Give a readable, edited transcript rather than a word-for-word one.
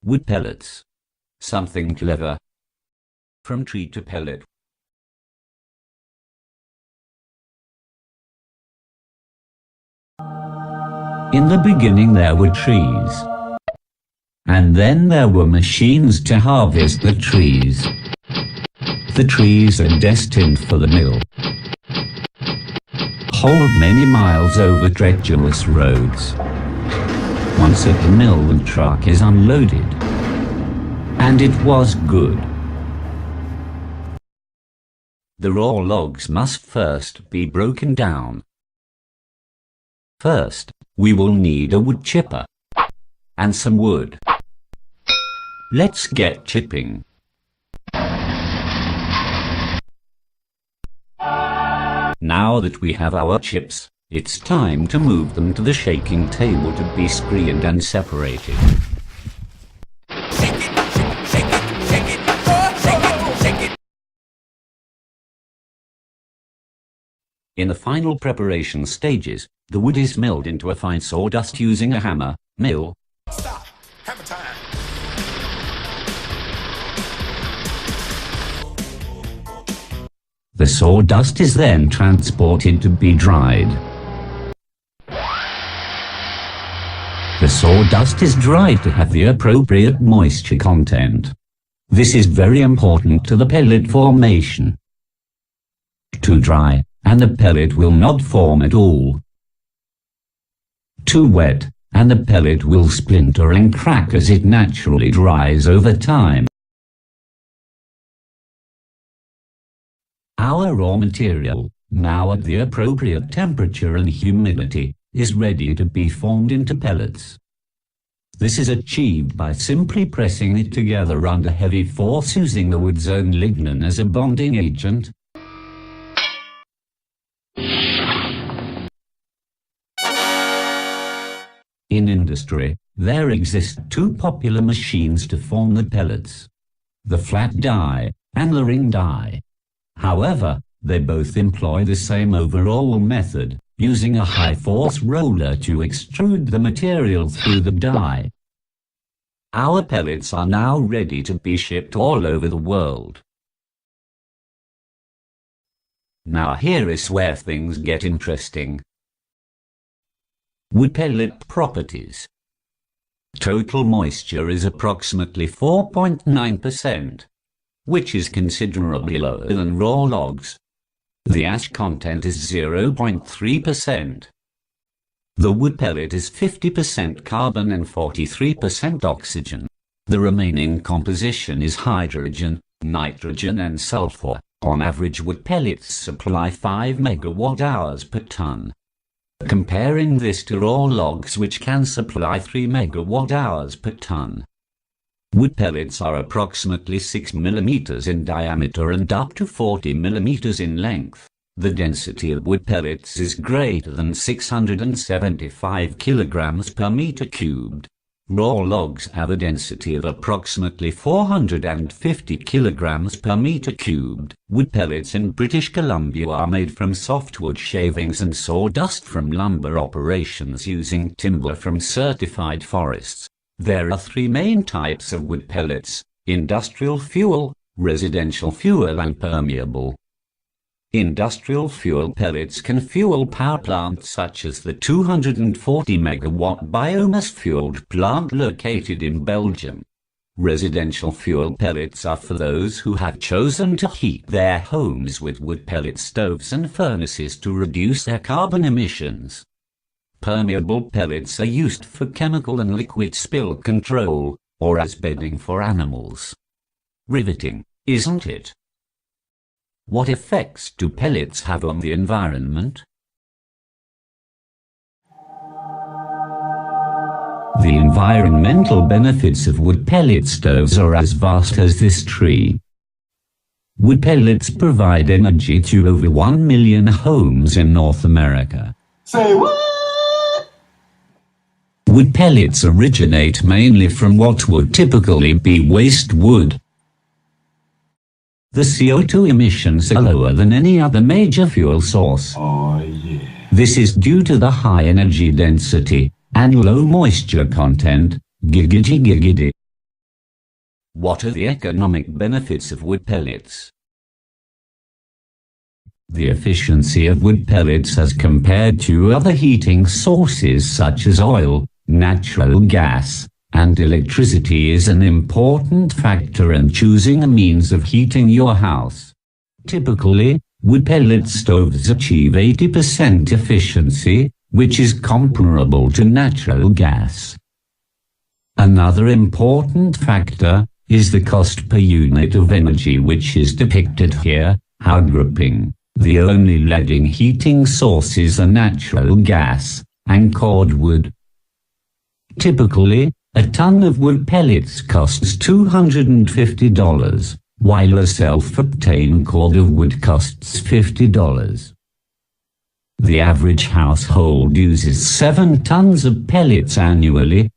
Wood pellets. Something clever. From tree to pellet. In the beginning there were trees. And then there were machines to harvest the trees. The trees are destined for the mill. Hauled many miles over treacherous roads. Once at the mill the truck is unloaded. And it was good. The raw logs must first be broken down. First, we will need a wood chipper and some wood. Let's get chipping. Now that we have our chips, it's time to move them to the shaking table to be screened and separated. In the final preparation stages, the wood is milled into a fine sawdust using a hammer, mill. Stop! Hammer time! The sawdust is then transported to be dried. The sawdust is dried to have the appropriate moisture content. This is very important to the pellet formation. Too dry, and the pellet will not form at all. Too wet, and the pellet will splinter and crack as it naturally dries over time. Our raw material, now at the appropriate temperature and humidity, is ready to be formed into pellets. This is achieved by simply pressing it together under heavy force using the wood's own lignin as a bonding agent. In industry, there exist two popular machines to form the pellets: the flat die and the ring die. However, they both employ the same overall method, using a high-force roller to extrude the material through the die. Our pellets are now ready to be shipped all over the world. Now here is where things get interesting. Wood pellet properties. Total moisture is approximately 4.9%, which is considerably lower than raw logs. The ash content is 0.3%. The wood pellet is 50% carbon and 43% oxygen. The remaining composition is hydrogen, nitrogen and sulfur. On average, wood pellets supply 5 megawatt-hours per ton. Comparing this to raw logs, which can supply 3 megawatt-hours per ton. Wood pellets are approximately 6 millimeters in diameter and up to 40 millimeters in length. The density of wood pellets is greater than 675 kilograms per meter cubed. Raw logs have a density of approximately 450 kilograms per meter cubed. Wood pellets in British Columbia are made from softwood shavings and sawdust from lumber operations using timber from certified forests. There are 3 main types of wood pellets: industrial fuel, residential fuel and permeable. Industrial fuel pellets can fuel power plants such as the 240 megawatt biomass-fueled plant located in Belgium. Residential fuel pellets are for those who have chosen to heat their homes with wood pellet stoves and furnaces to reduce their carbon emissions. Permeable pellets are used for chemical and liquid spill control, or as bedding for animals. Riveting, isn't it? What effects do pellets have on the environment? The environmental benefits of wood pellet stoves are as vast as this tree. Wood pellets provide energy to over 1 million homes in North America. Say what? Wood pellets originate mainly from what would typically be waste wood. The CO2 emissions are lower than any other major fuel source. Oh yeah. This is due to the high energy density and low moisture content. Giggity giggity. What are the economic benefits of wood pellets? The efficiency of wood pellets as compared to other heating sources such as oil, natural gas, and electricity is an important factor in choosing a means of heating your house. Typically, wood pellet stoves achieve 80% efficiency, which is comparable to natural gas. Another important factor is the cost per unit of energy, which is depicted here, outgrouping. The only leading heating sources are natural gas and cordwood. Typically, a ton of wood pellets costs $250, while a self-obtained cord of wood costs $50. The average household uses 7 tons of pellets annually.